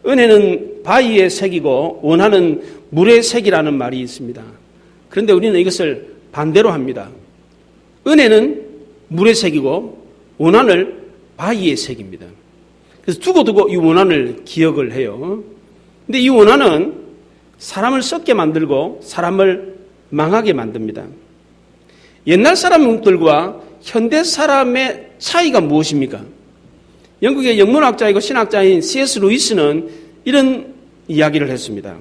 은혜는 바위의 색이고 원하는 물의 색이라는 말이 있습니다. 그런데 우리는 이것을 반대로 합니다. 은혜는 물의 색이고 원한은 바위의 색입니다. 그래서 두고두고 이 원한을 기억을 해요. 근데 이 원한은 사람을 썩게 만들고 사람을 망하게 만듭니다. 옛날 사람들과 현대 사람의 차이가 무엇입니까? 영국의 영문학자이고 신학자인 C.S. 루이스는 이런 이야기를 했습니다.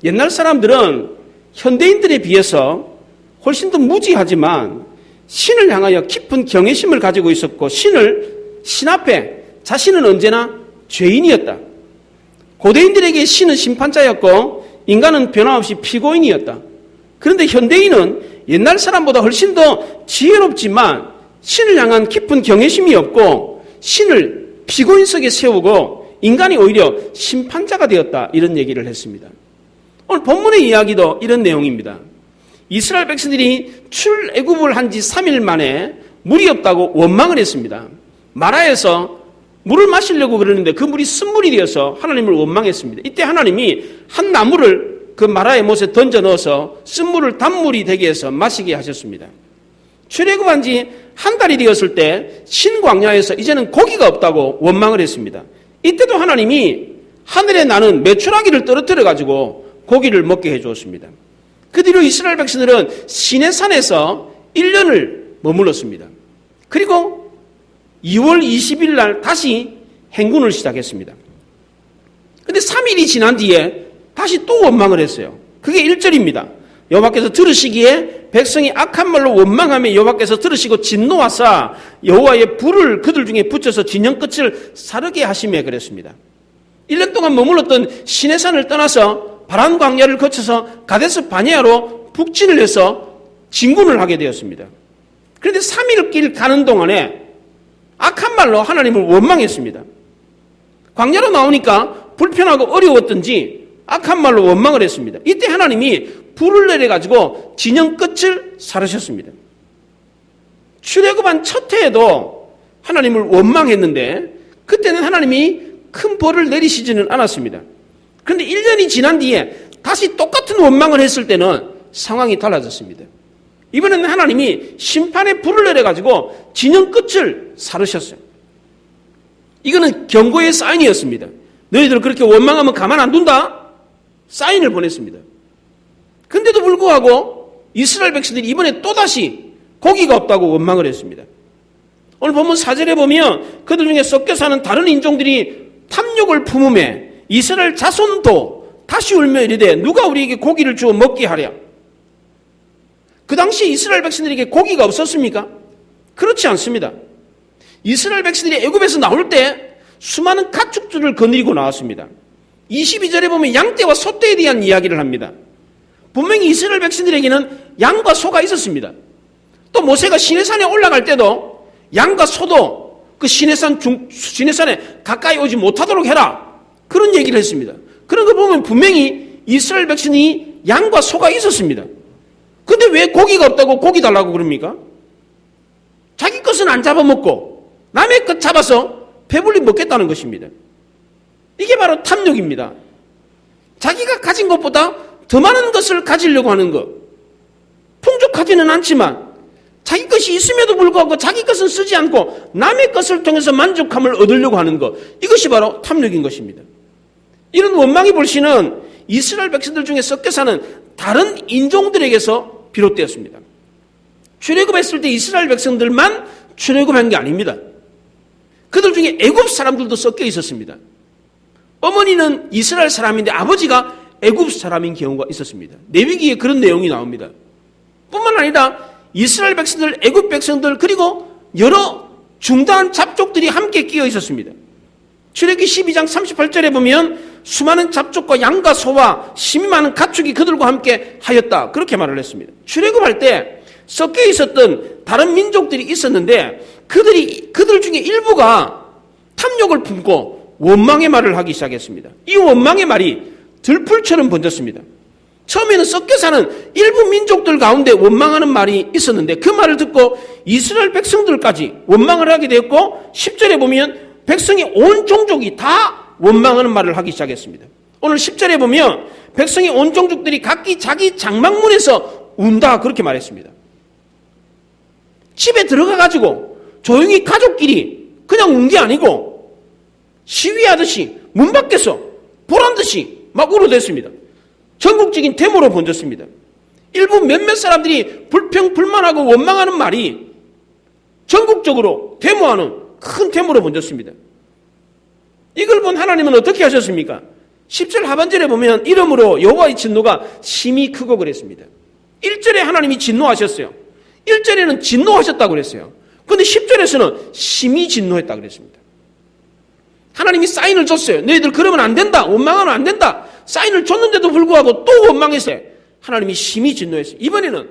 옛날 사람들은 현대인들에 비해서 훨씬 더 무지하지만 신을 향하여 깊은 경외심을 가지고 있었고 신 앞에 자신은 언제나 죄인이었다. 고대인들에게 신은 심판자였고 인간은 변함없이 피고인이었다. 그런데 현대인은 옛날 사람보다 훨씬 더 지혜롭지만 신을 향한 깊은 경외심이 없고 신을 피고인석에 세우고 인간이 오히려 심판자가 되었다. 이런 얘기를 했습니다. 오늘 본문의 이야기도 이런 내용입니다. 이스라엘 백성들이 출애굽을 한 지 3일 만에 물이 없다고 원망을 했습니다. 마라에서 물을 마시려고 그러는데 그 물이 쓴물이 되어서 하나님을 원망했습니다. 이때 하나님이 한 나무를 그 마라의 못에 던져 넣어서 쓴물을 단물이 되게 해서 마시게 하셨습니다. 출애굽한 지 한 달이 되었을 때 신광야에서 이제는 고기가 없다고 원망을 했습니다. 이때도 하나님이 하늘에 나는 메추라기를 떨어뜨려 가지고 고기를 먹게 해 주었습니다. 그 뒤로 이스라엘 백성들은 시내산에서 1년을 머물렀습니다. 그리고 2월 20일 날 다시 행군을 시작했습니다. 그런데 3일이 지난 뒤에 다시 또 원망을 했어요. 그게 1절입니다. 여호와께서 들으시기에 백성이 악한 말로 원망하며 여호와께서 들으시고 진노하사 여호와의 불을 그들 중에 붙여서 진영 끝을 사르게 하시며 그랬습니다. 1년 동안 머물렀던 시내산을 떠나서 바란 광야를 거쳐서 가데스 바네아로 북진을 해서 진군을 하게 되었습니다. 그런데 3일 길 가는 동안에 악한 말로 하나님을 원망했습니다. 광야로 나오니까 불편하고 어려웠던지 악한 말로 원망을 했습니다. 이때 하나님이 불을 내려가지고 진영 끝을 사르셨습니다. 출애굽한 첫 해에도 하나님을 원망했는데 그때는 하나님이 큰 벌을 내리시지는 않았습니다. 그런데 1년이 지난 뒤에 다시 똑같은 원망을 했을 때는 상황이 달라졌습니다. 이번에는 하나님이 심판의 불을 내려가지고 진영 끝을 사르셨어요. 이거는 경고의 사인이었습니다. 너희들 그렇게 원망하면 가만 안 둔다? 사인을 보냈습니다. 근데도 불구하고 이스라엘 백성들이 이번에 또다시 고기가 없다고 원망을 했습니다. 오늘 본문 4절에 보면 그들 중에 섞여 사는 다른 인종들이 탐욕을 품음에 이스라엘 자손도 다시 울며 이르되 누가 우리에게 고기를 주어 먹게 하랴. 그 당시에 이스라엘 백성들에게 고기가 없었습니까? 그렇지 않습니다. 이스라엘 백성들이 애굽에서 나올 때 수많은 가축들을 거느리고 나왔습니다. 22절에 보면 양떼와 소떼에 대한 이야기를 합니다. 분명히 이스라엘 백성들에게는 양과 소가 있었습니다. 또 모세가 시내산에 올라갈 때도 양과 소도 그 시내산에 가까이 오지 못하도록 해라. 그런 얘기를 했습니다. 그런 거 보면 분명히 이스라엘 백성이 양과 소가 있었습니다. 근데 왜 고기가 없다고 고기 달라고 그럽니까? 자기 것은 안 잡아먹고 남의 것 잡아서 배불리 먹겠다는 것입니다. 이게 바로 탐욕입니다. 자기가 가진 것보다 더 많은 것을 가지려고 하는 것. 풍족하지는 않지만 자기 것이 있음에도 불구하고 자기 것은 쓰지 않고 남의 것을 통해서 만족함을 얻으려고 하는 것. 이것이 바로 탐욕인 것입니다. 이런 원망의 불신은 이스라엘 백성들 중에 섞여 사는 다른 인종들에게서 비롯되었습니다. 출애굽했을 때 이스라엘 백성들만 출애굽한 게 아닙니다. 그들 중에 애굽 사람들도 섞여 있었습니다. 어머니는 이스라엘 사람인데 아버지가 애굽 사람인 경우가 있었습니다. 레위기에 그런 내용이 나옵니다. 뿐만 아니라 이스라엘 백성들, 애굽 백성들 그리고 여러 중다한 잡족들이 함께 끼어 있었습니다. 출애굽기 12장 38절에 보면 수많은 잡족과 양과 소와 심이 많은 가축이 그들과 함께 하였다. 그렇게 말을 했습니다. 출애굽할 때 섞여 있었던 다른 민족들이 있었는데 그들 중에 일부가 탐욕을 품고 원망의 말을 하기 시작했습니다. 이 원망의 말이 들풀처럼 번졌습니다. 처음에는 섞여 사는 일부 민족들 가운데 원망하는 말이 있었는데 그 말을 듣고 이스라엘 백성들까지 원망을 하게 되었고 10절에 보면 백성이 온 종족이 다 원망하는 말을 하기 시작했습니다. 오늘 10절에 보면 백성의 온 종족들이 각기 자기 장막문에서 운다 그렇게 말했습니다. 집에 들어가가지고 조용히 가족끼리 그냥 운 게 아니고 시위하듯이 문 밖에서 보란듯이 막 울어댔습니다. 전국적인 데모로 번졌습니다. 일부 몇몇 사람들이 불평불만하고 원망하는 말이 전국적으로 데모하는 큰 데모로 번졌습니다. 이걸 본 하나님은 어떻게 하셨습니까? 10절 하반절에 보면 이러므로 여호와의 진노가 심히 크고 그랬습니다. 1절에 하나님이 진노하셨어요. 1절에는 진노하셨다고 그랬어요. 그런데 10절에서는 심히 진노했다고 그랬습니다. 하나님이 사인을 줬어요. 너희들 그러면 안 된다. 원망하면 안 된다. 사인을 줬는데도 불구하고 또 원망했어요. 하나님이 심히 진노했어요. 이번에는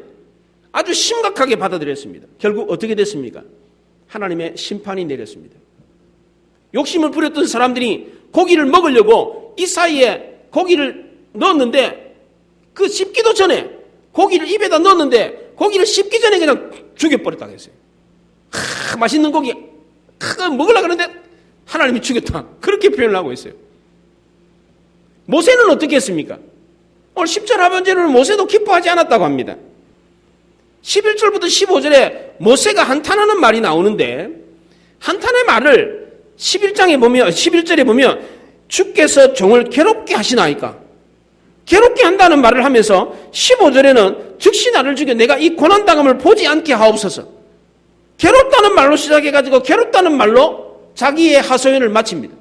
아주 심각하게 받아들였습니다. 결국 어떻게 됐습니까? 하나님의 심판이 내렸습니다. 욕심을 부렸던 사람들이 고기를 먹으려고 이 사이에 고기를 넣었는데 그 씹기도 전에 고기를 입에다 넣었는데 고기를 씹기 전에 그냥 죽여버렸다고 했어요. 맛있는 고기 먹으려고 하는데 하나님이 죽였다. 그렇게 표현을 하고 있어요. 모세는 어떻게 했습니까? 오늘 10절 하반절에는 모세도 기뻐하지 않았다고 합니다. 11절부터 15절에 모세가 한탄하는 말이 나오는데 한탄의 말을 11절에 보면 주께서 종을 괴롭게 하시나이까 괴롭게 한다는 말을 하면서 15절에는 즉시 나를 죽여 내가 이 고난당함을 보지 않게 하옵소서. 괴롭다는 말로 시작해가지고 괴롭다는 말로 자기의 하소연을 마칩니다.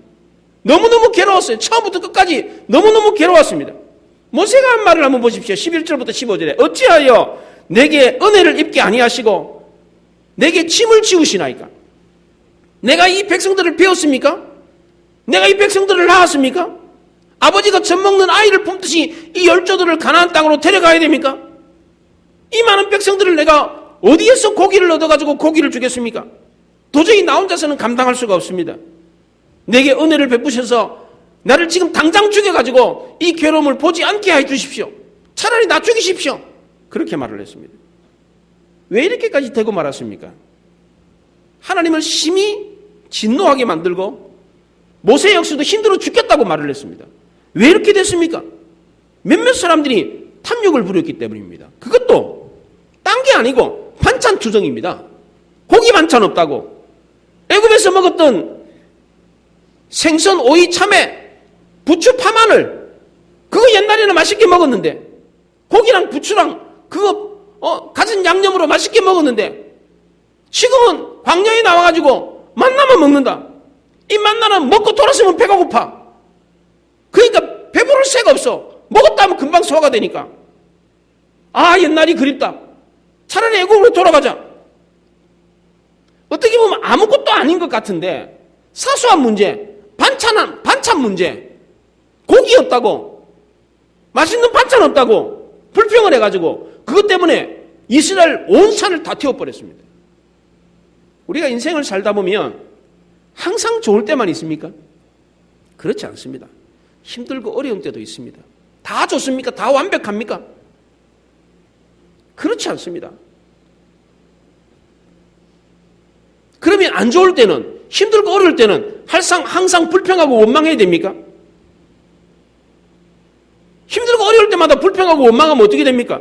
너무너무 괴로웠어요. 처음부터 끝까지 너무너무 괴로웠습니다. 모세가 한 말을 한번 보십시오. 11절부터 15절에 어찌하여 내게 은혜를 입게 아니하시고 내게 짐을 지우시나이까. 내가 이 백성들을 배웠습니까? 내가 이 백성들을 낳았습니까? 아버지가 젖먹는 아이를 품듯이 이 열조들을 가나안 땅으로 데려가야 됩니까? 이 많은 백성들을 내가 어디에서 고기를 얻어가지고 고기를 주겠습니까? 도저히 나 혼자서는 감당할 수가 없습니다. 내게 은혜를 베푸셔서 나를 지금 당장 죽여가지고 이 괴로움을 보지 않게 해주십시오. 차라리 나 죽이십시오. 그렇게 말을 했습니다. 왜 이렇게까지 되고 말았습니까? 하나님을 심히 진노하게 만들고 모세 역시도 힘들어 죽겠다고 말을 했습니다. 왜 이렇게 됐습니까? 몇몇 사람들이 탐욕을 부렸기 때문입니다. 그것도 딴 게 아니고 반찬 투정입니다. 고기 반찬 없다고. 애굽에서 먹었던 생선, 오이, 참외, 부추, 파마늘 그거 옛날에는 맛있게 먹었는데 고기랑 부추랑 그거 가진 양념으로 맛있게 먹었는데 지금은 광야에 나와가지고 만나만 먹는다. 이 만나는 먹고 돌았으면 배가 고파. 그러니까 배부를 새가 없어. 먹었다 하면 금방 소화가 되니까. 아, 옛날이 그립다. 차라리 애국으로 돌아가자. 어떻게 보면 아무것도 아닌 것 같은데 사소한 문제, 반찬 문제, 고기 없다고, 맛있는 반찬 없다고 불평을 해가지고 그것 때문에 이스라엘 온 산을 다 태워버렸습니다. 우리가 인생을 살다 보면 항상 좋을 때만 있습니까? 그렇지 않습니다. 힘들고 어려운 때도 있습니다. 다 좋습니까? 다 완벽합니까? 그렇지 않습니다. 그러면 안 좋을 때는, 힘들고 어려울 때는 항상 불평하고 원망해야 됩니까? 힘들고 어려울 때마다 불평하고 원망하면 어떻게 됩니까?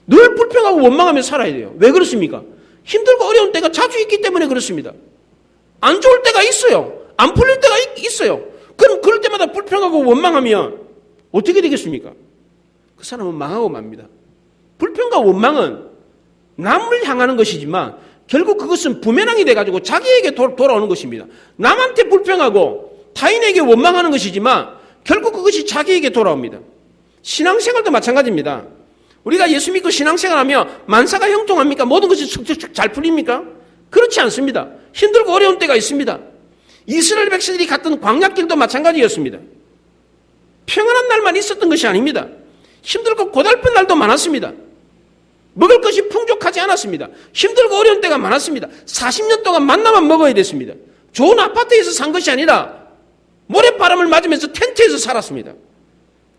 늘 불평하고 원망하며 살아야 돼요. 왜 그렇습니까? 힘들고 어려운 때가 자주 있기 때문에 그렇습니다. 안 좋을 때가 있어요. 안 풀릴 때가 있어요. 그럼 그럴 때마다 불평하고 원망하면 어떻게 되겠습니까? 그 사람은 망하고 맙니다. 불평과 원망은 남을 향하는 것이지만 결국 그것은 부메랑이 돼가지고 자기에게 돌아오는 것입니다. 남한테 불평하고 타인에게 원망하는 것이지만 결국 그것이 자기에게 돌아옵니다. 신앙생활도 마찬가지입니다. 우리가 예수 믿고 신앙생활하면 만사가 형통합니까? 모든 것이 척척 잘 풀립니까? 그렇지 않습니다. 힘들고 어려운 때가 있습니다. 이스라엘 백성들이 갔던 광야길도 마찬가지였습니다. 평안한 날만 있었던 것이 아닙니다. 힘들고 고달픈 날도 많았습니다. 먹을 것이 풍족하지 않았습니다. 힘들고 어려운 때가 많았습니다. 40년 동안 만나만 먹어야 됐습니다. 좋은 아파트에서 산 것이 아니라 모래바람을 맞으면서 텐트에서 살았습니다.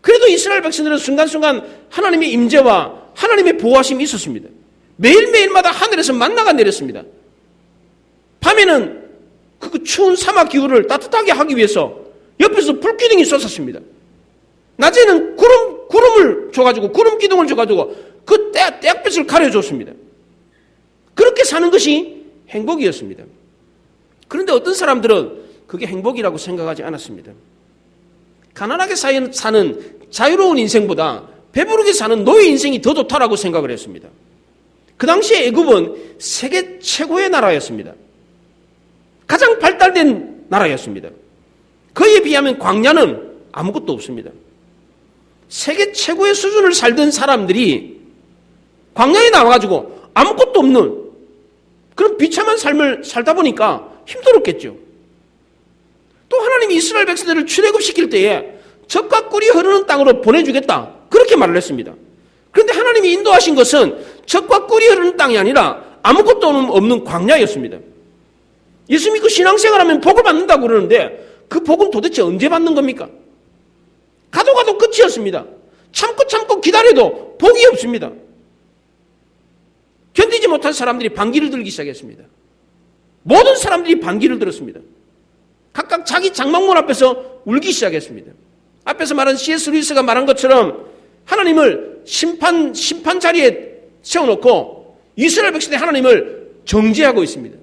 그래도 이스라엘 백성들은 순간순간 하나님의 임재와 하나님의 보호하심이 있었습니다. 매일매일마다 하늘에서 만나가 내렸습니다. 밤에는 그 추운 사막 기후를 따뜻하게 하기 위해서 옆에서 불기둥이 솟았습니다. 낮에는 구름을 줘가지고, 구름 기둥을 줘가지고 그 떼약볕을 가려줬습니다. 그렇게 사는 것이 행복이었습니다. 그런데 어떤 사람들은 그게 행복이라고 생각하지 않았습니다. 가난하게 사는 자유로운 인생보다 배부르게 사는 노예 인생이 더 좋다라고 생각을 했습니다. 그 당시에 애굽은 세계 최고의 나라였습니다. 가장 발달된 나라였습니다. 그에 비하면 광야는 아무것도 없습니다. 세계 최고의 수준을 살던 사람들이 광야에 나와가지고 아무것도 없는 그런 비참한 삶을 살다 보니까 힘들었겠죠. 또 하나님이 이스라엘 백성들을 출애굽시킬 때에 젖과 꿀이 흐르는 땅으로 보내주겠다, 그렇게 말을 했습니다. 그런데 하나님이 인도하신 것은 젖과 꿀이 흐르는 땅이 아니라 아무것도 없는 광야였습니다. 예수 믿고 신앙생활하면 복을 받는다고 그러는데 그 복은 도대체 언제 받는 겁니까? 가도 끝이었습니다. 참고 기다려도 복이 없습니다. 견디지 못한 사람들이 반기를 들기 시작했습니다. 모든 사람들이 반기를 들었습니다. 각각 자기 장막문 앞에서 울기 시작했습니다. 앞에서 말한 C.S. 루이스가 말한 것처럼 하나님을 심판 자리에 세워놓고 이스라엘 백성이 하나님을 정죄하고 있습니다.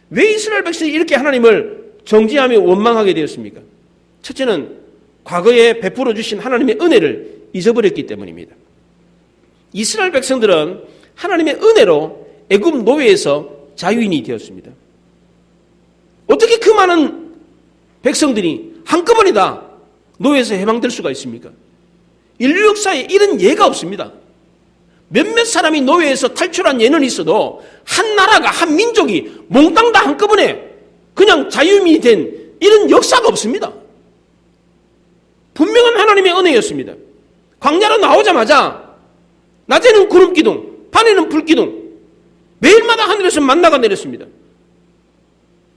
왜 이스라엘 백성이 이렇게 하나님을 정죄하며 원망하게 되었습니까? 첫째는 과거에 베풀어 주신 하나님의 은혜를 잊어버렸기 때문입니다. 이스라엘 백성들은 하나님의 은혜로 애굽 노예에서 자유인이 되었습니다. 어떻게 그 많은 백성들이 한꺼번에 다 노예에서 해방될 수가 있습니까? 인류 역사에 이런 예가 없습니다. 몇몇 사람이 노예에서 탈출한 예는 있어도 한 나라가, 한 민족이 몽땅 다 한꺼번에 그냥 자유인이 된 이런 역사가 없습니다. 분명한 하나님의 은혜였습니다. 광야로 나오자마자 낮에는 구름기둥, 밤에는 불기둥, 매일마다 하늘에서 만나가 내렸습니다.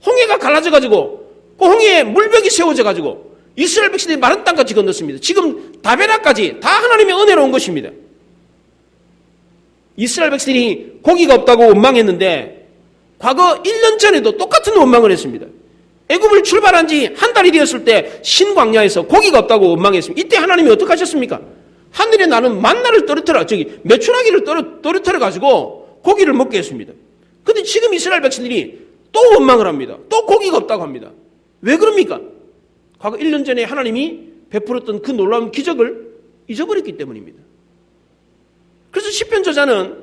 홍해가 갈라져가지고 그 홍해에 물벽이 세워져가지고 이스라엘 백성들이 마른 땅까지 건넜습니다. 지금 다베라까지 다 하나님의 은혜로 온 것입니다. 이스라엘 백성들이 고기가 없다고 원망했는데 과거 1년 전에도 똑같은 원망을 했습니다. 애굽을 출발한 지 한 달이 되었을 때 신광야에서 고기가 없다고 원망했습니다. 이때 하나님이 어떻게 하셨습니까? 하늘에 나는 만나를 메추라기를 떨어뜨려 가지고 고기를 먹게 했습니다. 그런데 지금 이스라엘 백성들이 또 원망을 합니다. 또 고기가 없다고 합니다. 왜 그럽니까? 과거 1년 전에 하나님이 베풀었던 그 놀라운 기적을 잊어버렸기 때문입니다. 그래서 시편 저자는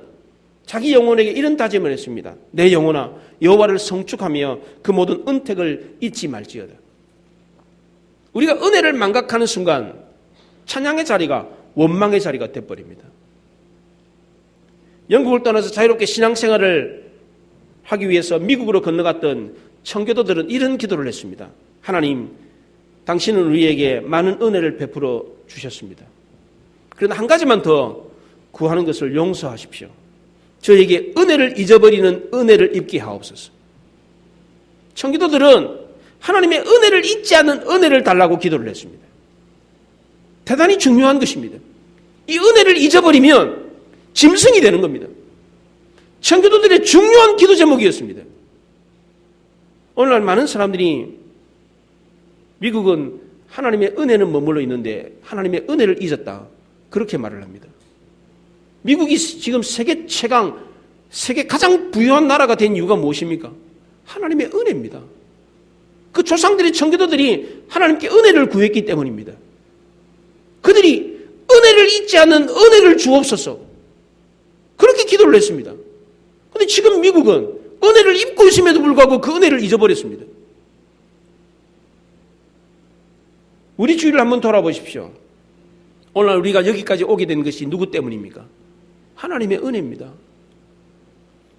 자기 영혼에게 이런 다짐을 했습니다. 내 영혼아 여호와를 성축하며 그 모든 은택을 잊지 말지어다. 우리가 은혜를 망각하는 순간 찬양의 자리가 원망의 자리가 돼버립니다. 영국을 떠나서 자유롭게 신앙생활을 하기 위해서 미국으로 건너갔던 청교도들은 이런 기도를 했습니다. 하나님, 당신은 우리에게 많은 은혜를 베풀어 주셨습니다. 그러나 한 가지만 더 구하는 것을 용서하십시오. 저에게 은혜를 잊어버리는 은혜를 입게 하옵소서. 청교도들은 하나님의 은혜를 잊지 않는 은혜를 달라고 기도를 했습니다. 대단히 중요한 것입니다. 이 은혜를 잊어버리면 짐승이 되는 겁니다. 청교도들의 중요한 기도 제목이었습니다. 오늘날 많은 사람들이 미국은 하나님의 은혜는 머물러 있는데 하나님의 은혜를 잊었다, 그렇게 말을 합니다. 미국이 지금 세계 최강, 세계 가장 부유한 나라가 된 이유가 무엇입니까? 하나님의 은혜입니다. 그 조상들의 청교도들이 하나님께 은혜를 구했기 때문입니다. 그들이 은혜를 잊지 않는 은혜를 주옵소서, 그렇게 기도를 했습니다. 그런데 지금 미국은 은혜를 입고 있음에도 불구하고 그 은혜를 잊어버렸습니다. 우리 주위를 한번 돌아보십시오. 오늘 우리가 여기까지 오게 된 것이 누구 때문입니까? 하나님의 은혜입니다.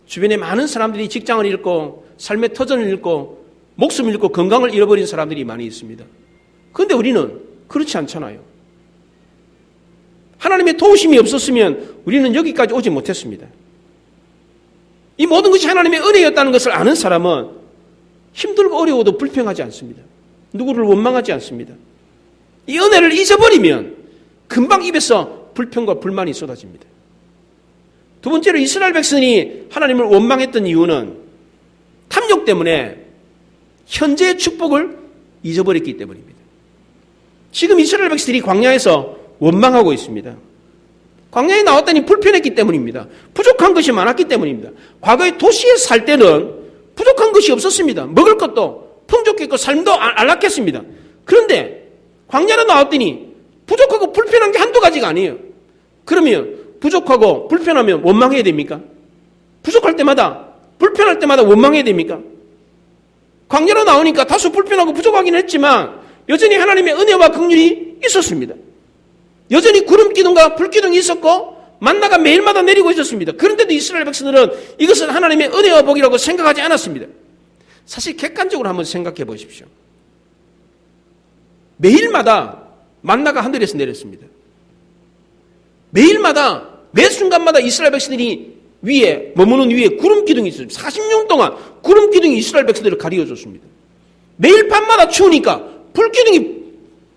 주변에 많은 사람들이 직장을 잃고 삶의 터전을 잃고 목숨을 잃고 건강을 잃어버린 사람들이 많이 있습니다. 그런데 우리는 그렇지 않잖아요. 하나님의 도우심이 없었으면 우리는 여기까지 오지 못했습니다. 이 모든 것이 하나님의 은혜였다는 것을 아는 사람은 힘들고 어려워도 불평하지 않습니다. 누구를 원망하지 않습니다. 이 은혜를 잊어버리면 금방 입에서 불평과 불만이 쏟아집니다. 두 번째로 이스라엘 백성이 하나님을 원망했던 이유는 탐욕 때문에 현재의 축복을 잊어버렸기 때문입니다. 지금 이스라엘 백성들이 광야에서 원망하고 있습니다. 광야에 나왔더니 불편했기 때문입니다. 부족한 것이 많았기 때문입니다. 과거에 도시에 살 때는 부족한 것이 없었습니다. 먹을 것도 풍족했고 삶도 안락했습니다. 그런데 광야로 나왔더니 부족하고 불편한 게 한두 가지가 아니에요. 그러면 부족하고 불편하면 원망해야 됩니까? 부족할 때마다 불편할 때마다 원망해야 됩니까? 광야로 나오니까 다소 불편하고 부족하긴 했지만 여전히 하나님의 은혜와 긍휼이 있었습니다. 여전히 구름 기둥과 불 기둥이 있었고 만나가 매일마다 내리고 있었습니다. 그런데도 이스라엘 백성들은 이것은 하나님의 은혜와 복이라고 생각하지 않았습니다. 사실 객관적으로 한번 생각해 보십시오. 매일마다 만나가 하늘에서 내렸습니다. 매일마다 매 순간마다 이스라엘 백성들이 위에 머무는 위에 구름 기둥이 있었습니다. 40년 동안 구름 기둥이 이스라엘 백성들을 가리워줬습니다. 매일 밤마다 추우니까 불 기둥이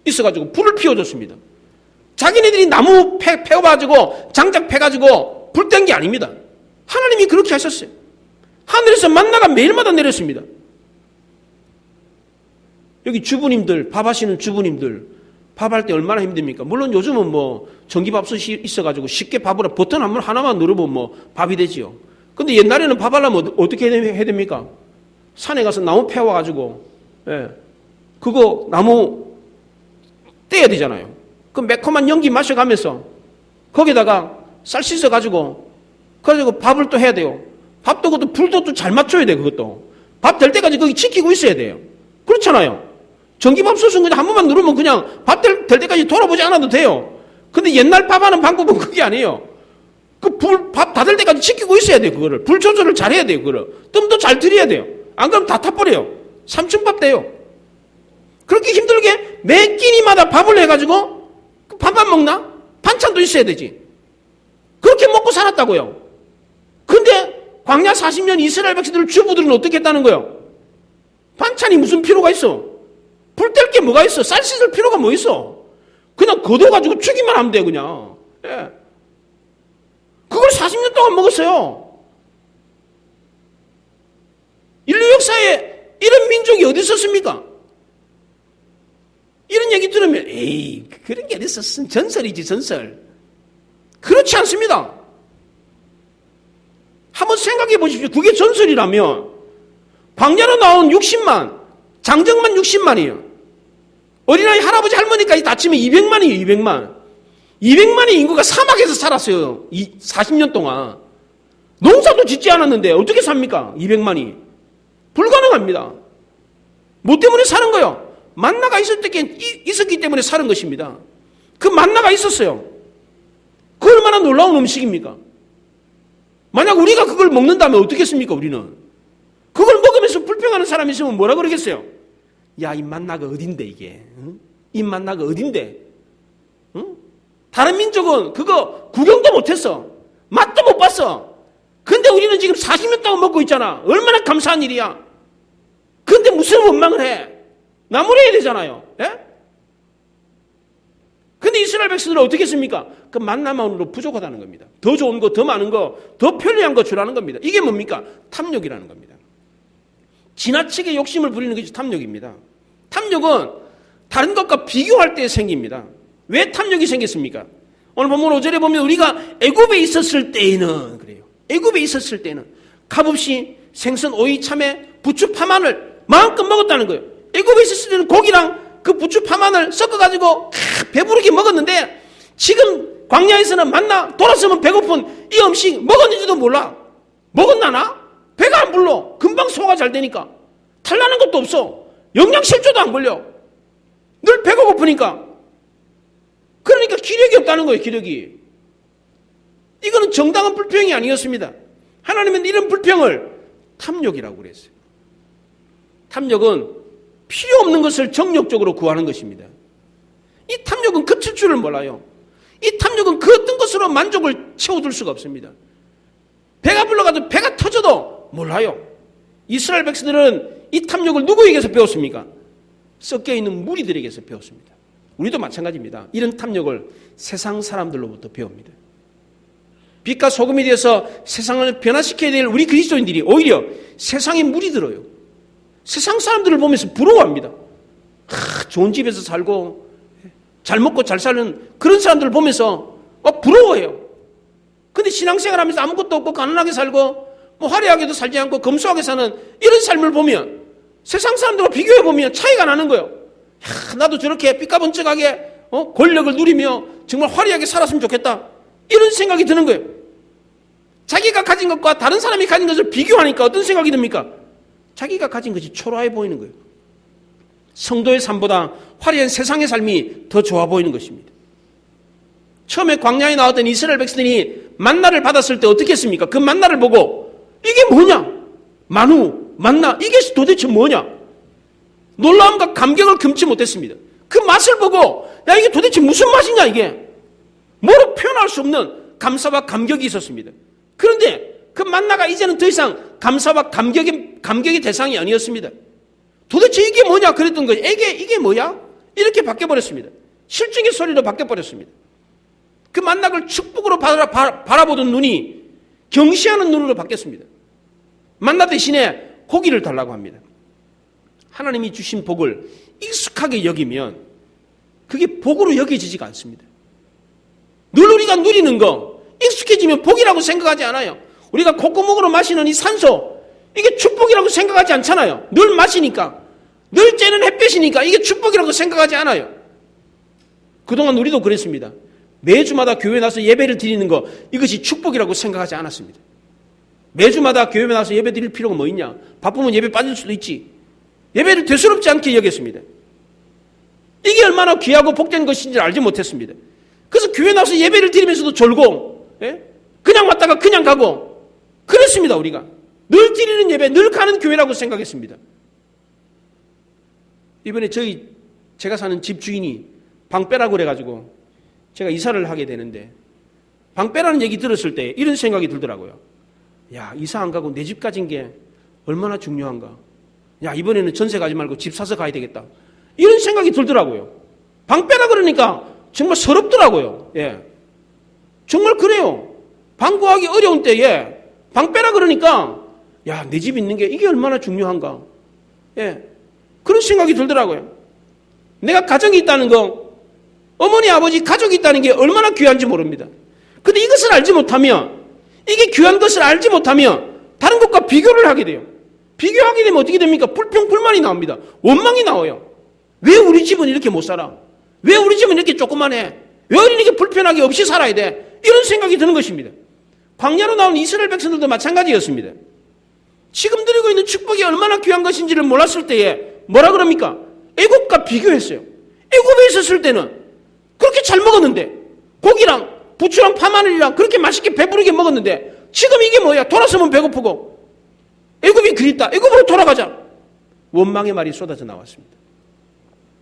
있어가지고 불을 피워줬습니다. 자기네들이 나무 패가지고 장작 패가지고 불 뗀 게 아닙니다. 하나님이 그렇게 하셨어요. 하늘에서 만나가 매일마다 내렸습니다. 여기 주부님들, 밥하시는 주부님들, 밥할 때 얼마나 힘듭니까? 물론 요즘은 뭐 전기밥솥이 있어가지고 쉽게 밥을 버튼 하나만 누르면 뭐 밥이 되지요. 근데 옛날에는 밥 하려면 어떻게 해야 됩니까? 산에 가서 나무 패와가지고, 그거 나무 떼야 되잖아요. 그 매콤한 연기 마셔가면서 거기다가 쌀 씻어가지고 그래가지고 밥을 또 해야 돼요. 밥도 그것도 불도 또 잘 맞춰야 돼. 그것도 밥 될 때까지 거기 지키고 있어야 돼요. 그렇잖아요. 전기밥솥은 그냥 한 번만 누르면 그냥 밥 될 때까지 돌아보지 않아도 돼요. 근데 옛날 밥하는 방법은 그게 아니에요. 그 밥 다 될 때까지 지키고 있어야 돼요. 그거를 불 조절을 잘 해야 돼요. 그거를 뜸도 잘 들여야 돼요. 안 그러면 다 타버려요. 3층밥 돼요. 그렇게 힘들게 매 끼니마다 밥을 해가지고 밥만 먹나? 반찬도 있어야 되지. 그렇게 먹고 살았다고요. 근데 광야 40년 이스라엘 백성들 주부들은 어떻게 했다는 거예요? 반찬이 무슨 필요가 있어? 불 뗄 게 뭐가 있어? 쌀 씻을 필요가 뭐 있어? 그냥 걷어가지고 주기만 하면 돼 그냥. 그걸 40년 동안 먹었어요. 인류 역사에 이런 민족이 어디 있었습니까? 이런 얘기 들으면 에이 그런 게 어디 있었어? 전설이지 전설. 그렇지 않습니다. 한번 생각해 보십시오. 그게 전설이라면 광야로 나온 60만 장정만 60만이에요. 어린아이 할아버지 할머니까지 다 치면 200만이에요. 200만. 200만의 인구가 사막에서 살았어요. 40년 동안. 농사도 짓지 않았는데 어떻게 삽니까? 200만이. 불가능합니다. 뭐 때문에 사는 거예요? 만나가 있었기 때문에 사는 것입니다. 그 만나가 있었어요. 그 얼마나 놀라운 음식입니까? 만약 우리가 그걸 먹는다면 어떻겠습니까? 우리는 그걸 먹으면서 불평하는 사람이 있으면 뭐라 그러겠어요? 야, 이 만나가 어딘데 이게? 응? 이 만나가 어딘데? 응? 다른 민족은 그거 구경도 못했어. 맛도 못 봤어. 근데 우리는 지금 40년 동안 먹고 있잖아. 얼마나 감사한 일이야. 근데 무슨 원망을 해? 나무래야 되잖아요. 예? 근데 이스라엘 백성들은 어떻게 했습니까? 그 만나만으로 부족하다는 겁니다. 더 좋은 거, 더 많은 거, 더 편리한 거 주라는 겁니다. 이게 뭡니까? 탐욕이라는 겁니다. 지나치게 욕심을 부리는 것이 탐욕입니다. 탐욕은 다른 것과 비교할 때 생깁니다. 왜 탐욕이 생겼습니까? 오늘 본문 5절에 보면 우리가 애굽에 있었을 때에는 그래요. 애굽에 있었을 때는 값없이 생선, 오이, 참외, 부추, 파마늘 마음껏 먹었다는 거예요. 애굽에 있었을 때는 고기랑 그 부추, 파마늘 섞어가지고 배부르게 먹었는데 지금 광야에서는 만나 돌아서면 배고픈 이 음식 먹었는지도 몰라. 먹었나나? 배가 안 불러. 금방 소화가 잘 되니까. 탈나는 것도 없어. 영양실조도 안 걸려. 늘 배가 고프니까. 그러니까 기력이 없다는 거예요. 기력이. 이거는 정당한 불평이 아니었습니다. 하나님은 이런 불평을 탐욕이라고 그랬어요. 탐욕은 필요 없는 것을 정욕적으로 구하는 것입니다. 이 탐욕은 그칠 줄을 몰라요. 이 탐욕은 그 어떤 것으로 만족을 채워둘 수가 없습니다. 배가 불러가지고 배가 터져도 몰라요. 이스라엘 백성들은 이 탐욕을 누구에게서 배웠습니까? 섞여있는 무리들에게서 배웠습니다. 우리도 마찬가지입니다. 이런 탐욕을 세상 사람들로부터 배웁니다. 빛과 소금이 되어서 세상을 변화시켜야 될 우리 그리스도인들이 오히려 세상에 물이 들어요. 세상 사람들을 보면서 부러워합니다. 좋은 집에서 살고 잘 먹고 잘 사는 그런 사람들을 보면서 부러워해요. 근데 신앙생활 하면서 아무것도 없고 가난하게 살고 화려하게도 살지 않고 검소하게 사는 이런 삶을 보면 세상 사람들과 비교해 보면 차이가 나는 거예요. 나도 저렇게 삐까번쩍하게 권력을 누리며 정말 화려하게 살았으면 좋겠다. 이런 생각이 드는 거예요. 자기가 가진 것과 다른 사람이 가진 것을 비교하니까 어떤 생각이 듭니까? 자기가 가진 것이 초라해 보이는 거예요. 성도의 삶보다 화려한 세상의 삶이 더 좋아 보이는 것입니다. 처음에 광야에 나왔던 이스라엘 백성들이 만나를 받았을 때 어떻게 했습니까? 그 만나를 보고 이게 뭐냐? 만우, 만나, 이게 도대체 뭐냐? 놀라움과 감격을 금치 못했습니다. 그 맛을 보고 야 이게 도대체 무슨 맛이냐 이게? 뭐로 표현할 수 없는 감사와 감격이 있었습니다. 그런데 그 만나가 이제는 더 이상 감사와 감격의 대상이 아니었습니다. 도대체 이게 뭐냐 그랬던 거죠. 이게 뭐야? 이렇게 바뀌어버렸습니다. 실증의 소리로 바뀌어버렸습니다. 그 만나를 축복으로 바라보던 눈이 경시하는 눈으로 바뀌었습니다. 만나 대신에 고기를 달라고 합니다. 하나님이 주신 복을 익숙하게 여기면 그게 복으로 여겨지지가 않습니다. 늘 우리가 누리는 거 익숙해지면 복이라고 생각하지 않아요. 우리가 콧구멍으로 마시는 이 산소 이게 축복이라고 생각하지 않잖아요. 늘 마시니까 늘 쬐는 햇볕이니까 이게 축복이라고 생각하지 않아요. 그동안 우리도 그랬습니다. 매주마다 교회 나서 예배를 드리는 거 이것이 축복이라고 생각하지 않았습니다. 매주마다 교회 나서 예배 드릴 필요가 뭐 있냐? 바쁘면 예배 빠질 수도 있지. 예배를 대수롭지 않게 여겼습니다. 이게 얼마나 귀하고 복된 것인지 알지 못했습니다. 그래서 교회 나서 예배를 드리면서도 졸고 그냥 왔다가 그냥 가고 그랬습니다. 우리가 늘 드리는 예배 늘 가는 교회라고 생각했습니다. 이번에 제가 사는 집 주인이 방 빼라고 그래가지고 제가 이사를 하게 되는데 방 빼라는 얘기 들었을 때 이런 생각이 들더라고요. 야, 이사 안 가고 내 집 가진 게 얼마나 중요한가. 야, 이번에는 전세 가지 말고 집 사서 가야 되겠다. 이런 생각이 들더라고요. 방 빼라 그러니까 정말 서럽더라고요. 예. 정말 그래요. 방 구하기 어려운 때에 방 빼라 그러니까 야, 내 집 있는 게 이게 얼마나 중요한가. 예. 그런 생각이 들더라고요. 내가 가정이 있다는 거, 어머니, 아버지, 가족이 있다는 게 얼마나 귀한지 모릅니다. 근데 이것을 알지 못하면, 이게 귀한 것을 알지 못하면 다른 것과 비교를 하게 돼요. 비교하게 되면 어떻게 됩니까? 불평, 불만이 나옵니다. 원망이 나와요. 왜 우리 집은 이렇게 못 살아? 왜 우리 집은 이렇게 조그만해? 왜 이렇게 불편하게 없이 살아야 돼? 이런 생각이 드는 것입니다. 광야로 나온 이스라엘 백성들도 마찬가지였습니다. 지금 누리고 있는 축복이 얼마나 귀한 것인지를 몰랐을 때에 뭐라 그럽니까? 애굽과 비교했어요. 애굽에 있었을 때는 그렇게 잘 먹었는데 고기랑 부추랑 파마늘이랑 그렇게 맛있게 배부르게 먹었는데 지금 이게 뭐야? 돌아서면 배고프고 애굽이 그립다. 애굽으로 돌아가자. 원망의 말이 쏟아져 나왔습니다.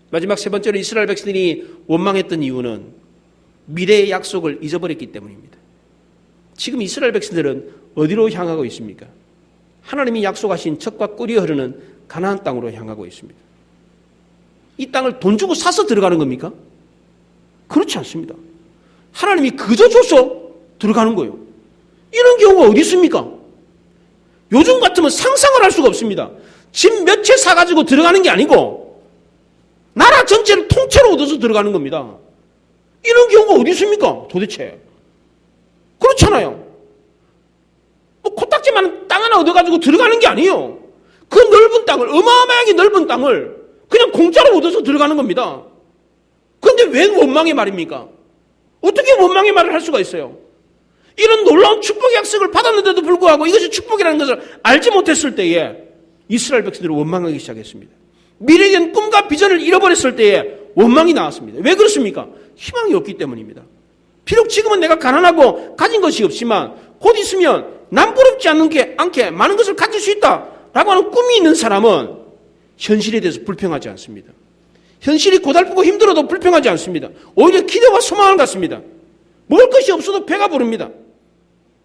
마지막 세 번째로 이스라엘 백성들이 원망했던 이유는 미래의 약속을 잊어버렸기 때문입니다. 지금 이스라엘 백성들은 어디로 향하고 있습니까? 하나님이 약속하신 젖과 꿀이 흐르는 가나안 땅으로 향하고 있습니다. 이 땅을 돈 주고 사서 들어가는 겁니까? 그렇지 않습니다. 하나님이 그저 줘서 들어가는 거예요. 이런 경우가 어디 있습니까? 요즘 같으면 상상을 할 수가 없습니다. 집 몇 채 사가지고 들어가는 게 아니고 나라 전체를 통째로 얻어서 들어가는 겁니다. 이런 경우가 어디 있습니까? 도대체. 그렇잖아요. 뭐 코딱지만 땅 하나 얻어가지고 들어가는 게 아니에요. 그 넓은 땅을, 어마어마하게 넓은 땅을 그냥 공짜로 얻어서 들어가는 겁니다. 그런데 왜 원망의 말입니까? 어떻게 원망의 말을 할 수가 있어요? 이런 놀라운 축복의 약속을 받았는데도 불구하고 이것이 축복이라는 것을 알지 못했을 때에 이스라엘 백성들은 원망하기 시작했습니다. 미래에 대한 꿈과 비전을 잃어버렸을 때에 원망이 나왔습니다. 왜 그렇습니까? 희망이 없기 때문입니다. 비록 지금은 내가 가난하고 가진 것이 없지만 곧 있으면 남부럽지 않게 많은 것을 가질 수 있다라고 하는 꿈이 있는 사람은 현실에 대해서 불평하지 않습니다. 현실이 고달프고 힘들어도 불평하지 않습니다. 오히려 기대와 소망을 갖습니다. 먹을 것이 없어도 배가 부릅니다.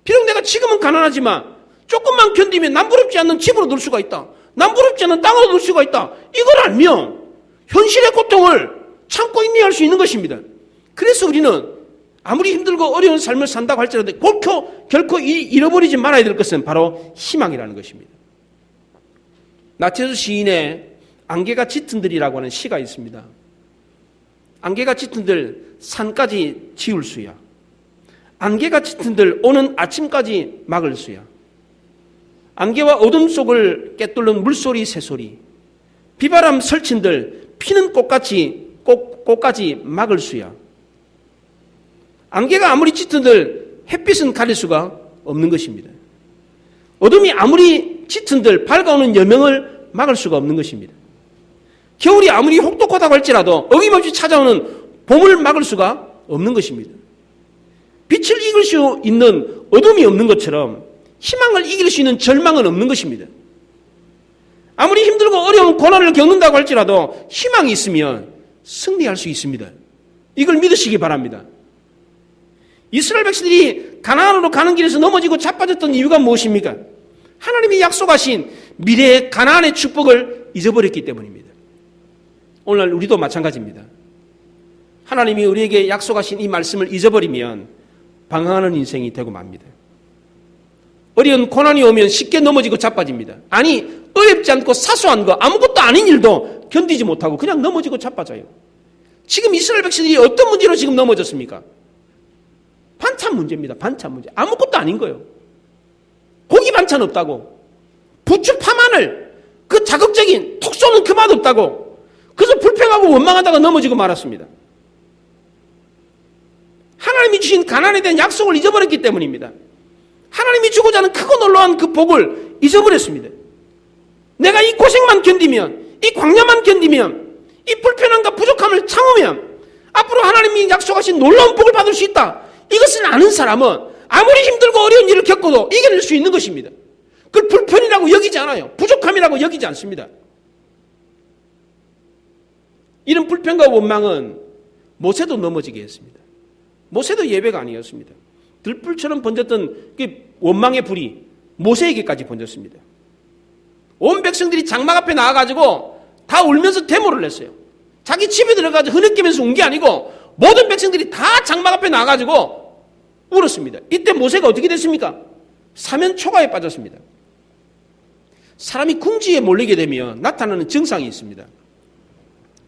비록 내가 지금은 가난하지만 조금만 견디면 남부럽지 않는 집으로 넣을 수가 있다. 남부럽지 않은 땅으로 넣을 수가 있다. 이걸 알면 현실의 고통을 참고 인내할 수 있는 것입니다. 그래서 우리는 아무리 힘들고 어려운 삶을 산다고 할지라도 결코 잃어버리지 말아야 될 것은 바로 희망이라는 것입니다. 나체수 시인의 안개가 짙은들이라고 하는 시가 있습니다. 안개가 짙은들 산까지 지울 수야. 안개가 짙은들 오는 아침까지 막을 수야. 안개와 어둠 속을 꿰뚫는 물소리 새소리. 비바람 설친들 피는 꽃까지 막을 수야. 안개가 아무리 짙은들 햇빛은 가릴 수가 없는 것입니다. 어둠이 아무리 짙은들 밝아오는 여명을 막을 수가 없는 것입니다. 겨울이 아무리 혹독하다고 할지라도 어김없이 찾아오는 봄을 막을 수가 없는 것입니다. 빛을 이길 수 있는 어둠이 없는 것처럼 희망을 이길 수 있는 절망은 없는 것입니다. 아무리 힘들고 어려운 고난을 겪는다고 할지라도 희망이 있으면 승리할 수 있습니다. 이걸 믿으시기 바랍니다. 이스라엘 백성들이 가나안으로 가는 길에서 넘어지고 자빠졌던 이유가 무엇입니까? 하나님이 약속하신 미래의 가나안의 축복을 잊어버렸기 때문입니다. 오늘날 우리도 마찬가지입니다. 하나님이 우리에게 약속하신 이 말씀을 잊어버리면 방황하는 인생이 되고 맙니다. 어려운 고난이 오면 쉽게 넘어지고 자빠집니다. 아니, 어렵지 않고 사소한 거 아무것도 아닌 일도 견디지 못하고 그냥 넘어지고 자빠져요. 지금 이스라엘 백성들이 어떤 문제로 지금 넘어졌습니까? 반찬 문제입니다. 반찬 문제. 아무것도 아닌 거예요. 고기 반찬 없다고. 부추 파마늘 그 자극적인 톡 쏘는 그 맛 없다고. 그래서 불평하고 원망하다가 넘어지고 말았습니다. 하나님이 주신 가나안에 대한 약속을 잊어버렸기 때문입니다. 하나님이 주고자 하는 크고 놀라운 그 복을 잊어버렸습니다. 내가 이 고생만 견디면, 이 광야만 견디면, 이 불편함과 부족함을 참으면 앞으로 하나님이 약속하신 놀라운 복을 받을 수 있다. 이것을 아는 사람은 아무리 힘들고 어려운 일을 겪어도 이겨낼 수 있는 것입니다. 그걸 불편이라고 여기지 않아요. 부족함이라고 여기지 않습니다. 이런 불편과 원망은 모세도 넘어지게 했습니다. 모세도 예배가 아니었습니다. 들불처럼 번졌던 그 원망의 불이 모세에게까지 번졌습니다. 온 백성들이 장막 앞에 나와가지고 다 울면서 데모를 냈어요. 자기 집에 들어가서 흐느끼면서 운 게 아니고 모든 백성들이 다 장막 앞에 나와가지고 울었습니다. 이때 모세가 어떻게 됐습니까? 사면초가에 빠졌습니다. 사람이 궁지에 몰리게 되면 나타나는 증상이 있습니다.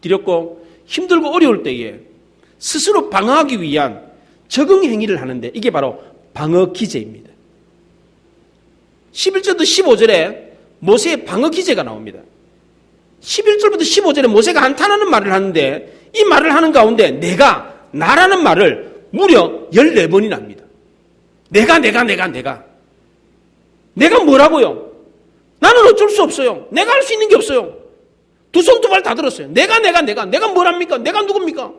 두렵고 힘들고 어려울 때에 스스로 방어하기 위한 적응 행위를 하는데 이게 바로 방어 기제입니다. 11절부터 15절에 모세의 방어 기제가 나옵니다. 11절부터 15절에 모세가 한탄하는 말을 하는데 이 말을 하는 가운데 나라는 말을 무려 14번이나 합니다. 내가 뭐라고요? 나는 어쩔 수 없어요. 내가 할 수 있는 게 없어요. 두 손 두 발 다 들었어요. 내가 뭐랍니까? 내가 누굽니까?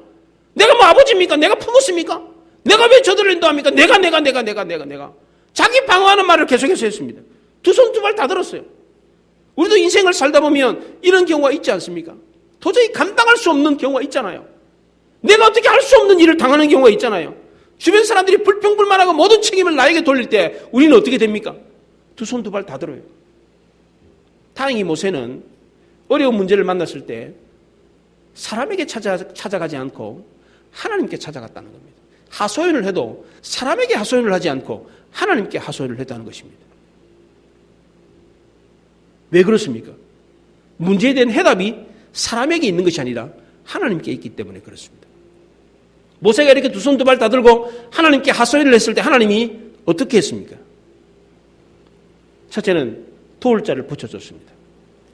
내가 뭐 아버지입니까? 내가 품었습니까? 내가 왜 저들을 인도합니까? 내가. 자기 방어하는 말을 계속해서 했습니다. 두 손 두 발 다 들었어요. 우리도 인생을 살다 보면 이런 경우가 있지 않습니까? 도저히 감당할 수 없는 경우가 있잖아요. 내가 어떻게 할 수 없는 일을 당하는 경우가 있잖아요. 주변 사람들이 불평불만하고 모든 책임을 나에게 돌릴 때 우리는 어떻게 됩니까? 두 손 두 발 다 들어요. 다행히 모세는 어려운 문제를 만났을 때 사람에게 찾아가지 않고 하나님께 찾아갔다는 겁니다. 하소연을 해도 사람에게 하소연을 하지 않고 하나님께 하소연을 했다는 것입니다. 왜 그렇습니까? 문제에 대한 해답이 사람에게 있는 것이 아니라 하나님께 있기 때문에 그렇습니다. 모세가 이렇게 두 손 두 발 다 들고 하나님께 하소연을 했을 때 하나님이 어떻게 했습니까? 첫째는 도울자를 붙여줬습니다.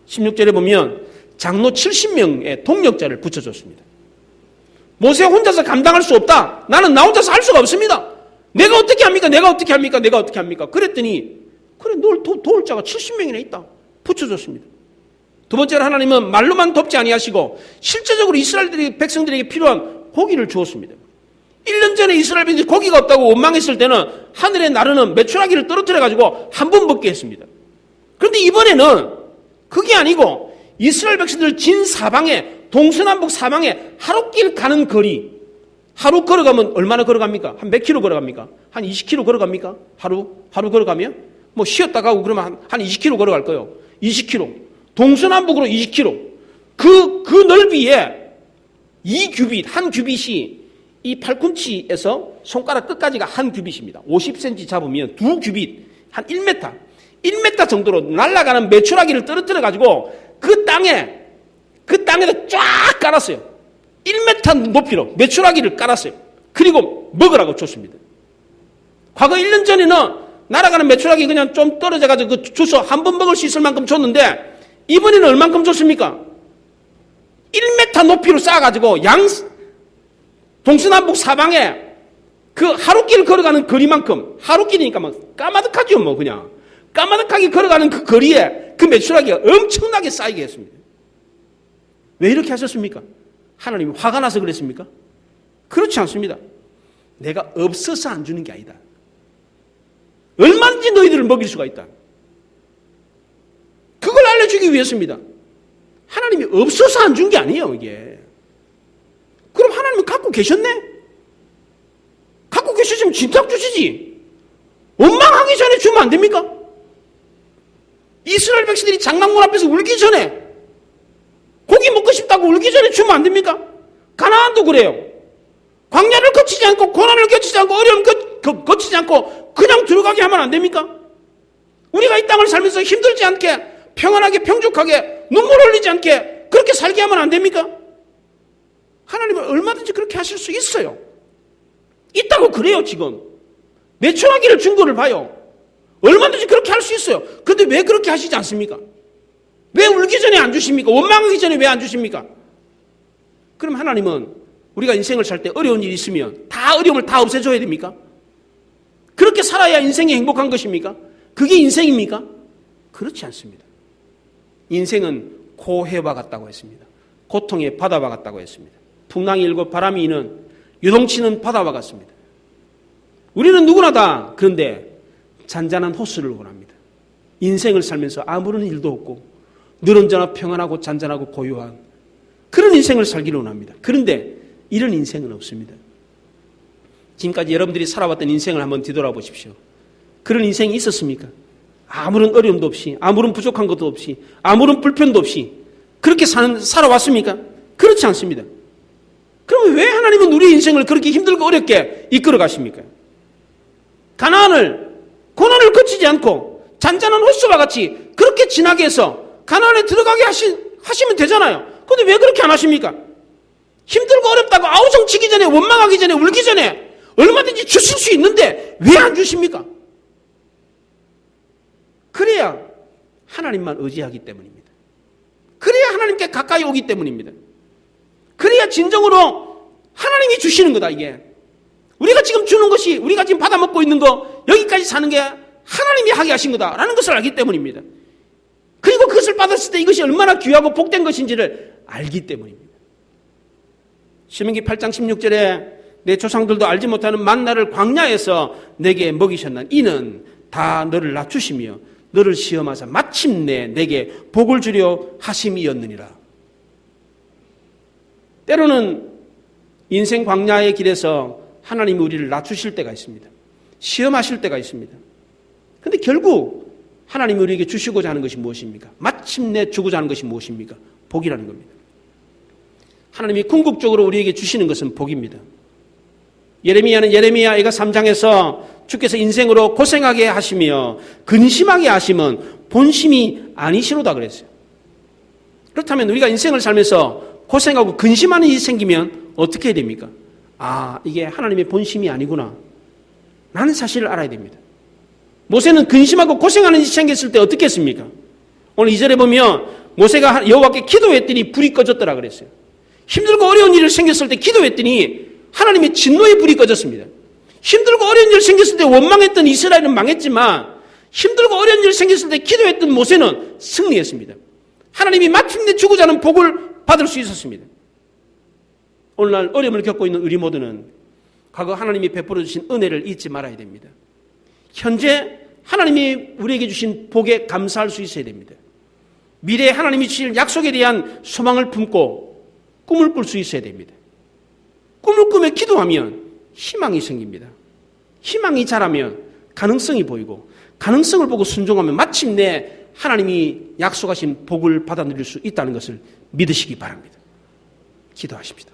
16절에 보면 장로 70명의 동력자를 붙여줬습니다. 모세 혼자서 감당할 수 없다. 나는 나 혼자서 할 수가 없습니다. 내가 어떻게 합니까? 그랬더니 그래 도울 자가 70명이나 있다. 붙여줬습니다. 두 번째로 하나님은 말로만 돕지 아니하시고 실제적으로 이스라엘 백성들에게 필요한 고기를 주었습니다. 1년 전에 이스라엘 백성들이 고기가 없다고 원망했을 때는 하늘에 나르는 메추라기를 떨어뜨려가지고 한 번 먹게 했습니다. 그런데 이번에는 그게 아니고 이스라엘 백성들 진 사방에 동서남북 사방에 하루길 가는 거리 하루 걸어가면 얼마나 걸어갑니까? 한 몇 킬로 걸어갑니까? 한 20킬로 걸어갑니까? 하루 걸어가면? 뭐 쉬었다 가고 그러면 한 20킬로 걸어갈 거예요. 20킬로. 동서남북으로 20킬로. 그 넓이에 한 규빗이 이 팔꿈치에서 손가락 끝까지가 한 규빗입니다. 50cm 잡으면 두 규빗, 한 1m 정도로 날아가는 메추라기를 떨어뜨려가지고 그 땅에 그 땅에다 쫙 깔았어요. 1m 높이로 메추라기를 깔았어요. 그리고 먹으라고 줬습니다. 과거 1년 전에는 날아가는 메추라기 그냥 좀 떨어져가지고 그 주워 한 번 먹을 수 있을 만큼 줬는데 이번에는 얼만큼 줬습니까? 1m 높이로 쌓아가지고 동서남북 사방에 그 하루길 걸어가는 거리만큼, 하루길이니까 막 까마득하죠, 뭐 그냥. 까마득하게 걸어가는 그 거리에 그 메추라기가 엄청나게 쌓이게 했습니다. 왜 이렇게 하셨습니까? 하나님이 화가 나서 그랬습니까? 그렇지 않습니다. 내가 없어서 안 주는 게 아니다. 얼마든지 너희들을 먹일 수가 있다. 그걸 알려주기 위해서입니다. 하나님이 없어서 안 준 게 아니에요, 이게. 그럼 하나님은 갖고 계셨네? 갖고 계셨으면 진작 주시지. 원망하기 전에 주면 안 됩니까? 이스라엘 백성들이 장막문 앞에서 울기 전에, 고기 먹고 싶다고 울기 전에 주면 안 됩니까? 가나안도 그래요. 광야를 거치지 않고, 고난을 거치지 않고, 어려움을 거치지 않고 그냥 들어가게 하면 안 됩니까? 우리가 이 땅을 살면서 힘들지 않게, 평안하게, 평죽하게, 눈물 흘리지 않게 그렇게 살게 하면 안 됩니까? 하나님은 얼마든지 그렇게 하실 수 있어요. 있다고 그래요, 지금. 메추라기를 준 거를 봐요. 얼마든지 그렇게 할 수 있어요. 그런데 왜 그렇게 하시지 않습니까? 왜 울기 전에 안 주십니까? 원망하기 전에 왜 안 주십니까? 그럼 하나님은 우리가 인생을 살 때 어려운 일이 있으면 다 어려움을 다 없애줘야 됩니까? 그렇게 살아야 인생이 행복한 것입니까? 그게 인생입니까? 그렇지 않습니다. 인생은 고해와 같다고 했습니다. 고통의 바다와 같다고 했습니다. 풍랑이 일고 바람이 이는 요동치는 바다와 같습니다. 우리는 누구나 다 그런데 잔잔한 호수를 원합니다. 인생을 살면서 아무런 일도 없고 늘 언제나 평안하고 잔잔하고 고요한 그런 인생을 살기를 원합니다. 그런데 이런 인생은 없습니다. 지금까지 여러분들이 살아왔던 인생을 한번 뒤돌아보십시오. 그런 인생이 있었습니까? 아무런 어려움도 없이, 아무런 부족한 것도 없이, 아무런 불편도 없이 그렇게 살아왔습니까? 그렇지 않습니다. 그럼 왜 하나님은 우리의 인생을 그렇게 힘들고 어렵게 이끌어 가십니까? 가나안을 고난을 거치지 않고 잔잔한 호수와 같이 그렇게 지나게 해서 가나안에 들어가게 하시면 되잖아요. 그런데 왜 그렇게 안 하십니까? 힘들고 어렵다고 아우성치기 전에, 원망하기 전에, 울기 전에 얼마든지 주실 수 있는데 왜 안 주십니까? 그래야 하나님만 의지하기 때문입니다. 그래야 하나님께 가까이 오기 때문입니다. 그래야 진정으로 하나님이 주시는 거다, 이게. 우리가 지금 주는 것이, 우리가 지금 받아먹고 있는 거, 여기까지 사는 게 하나님이 하게 하신 거다라는 것을 알기 때문입니다. 그리고 그것을 받았을 때 이것이 얼마나 귀하고 복된 것인지를 알기 때문입니다. 신명기 8장 16절에 내 조상들도 알지 못하는 만나를 광야에서 내게 먹이셨나니 이는 다 너를 낮추시며 너를 시험하사 마침내 내게 복을 주려 하심이었느니라. 때로는 인생 광야의 길에서 하나님이 우리를 낮추실 때가 있습니다. 시험하실 때가 있습니다. 그런데 결국 하나님이 우리에게 주시고자 하는 것이 무엇입니까? 마침내 주고자 하는 것이 무엇입니까? 복이라는 겁니다. 하나님이 궁극적으로 우리에게 주시는 것은 복입니다. 예레미야는 예레미야가 3장에서 주께서 인생으로 고생하게 하시며 근심하게 하시면 본심이 아니시로다 그랬어요. 그렇다면 우리가 인생을 살면서 고생하고 근심하는 일이 생기면 어떻게 해야 됩니까? 아, 이게 하나님의 본심이 아니구나 라는 사실을 알아야 됩니다. 모세는 근심하고 고생하는 일이 생겼을 때 어떻게 했습니까? 오늘 2절에 보면 모세가 여호와께 기도했더니 불이 꺼졌더라 그랬어요. 힘들고 어려운 일이 생겼을 때 기도했더니 하나님의 진노의 불이 꺼졌습니다. 힘들고 어려운 일이 생겼을 때 원망했던 이스라엘은 망했지만 힘들고 어려운 일이 생겼을 때 기도했던 모세는 승리했습니다. 하나님이 마침내 주고자 하는 복을 받을 수 있었습니다. 오늘날 어려움을 겪고 있는 우리 모두는 과거 하나님이 베풀어 주신 은혜를 잊지 말아야 됩니다. 현재 하나님이 우리에게 주신 복에 감사할 수 있어야 됩니다. 미래에 하나님이 주실 약속에 대한 소망을 품고 꿈을 꿀 수 있어야 됩니다. 꿈을 꾸며 기도하면 희망이 생깁니다. 희망이 자라면 가능성이 보이고 가능성을 보고 순종하면 마침내 하나님이 약속하신 복을 받아 누릴 수 있다는 것을 믿으시기 바랍니다. 기도하십시다.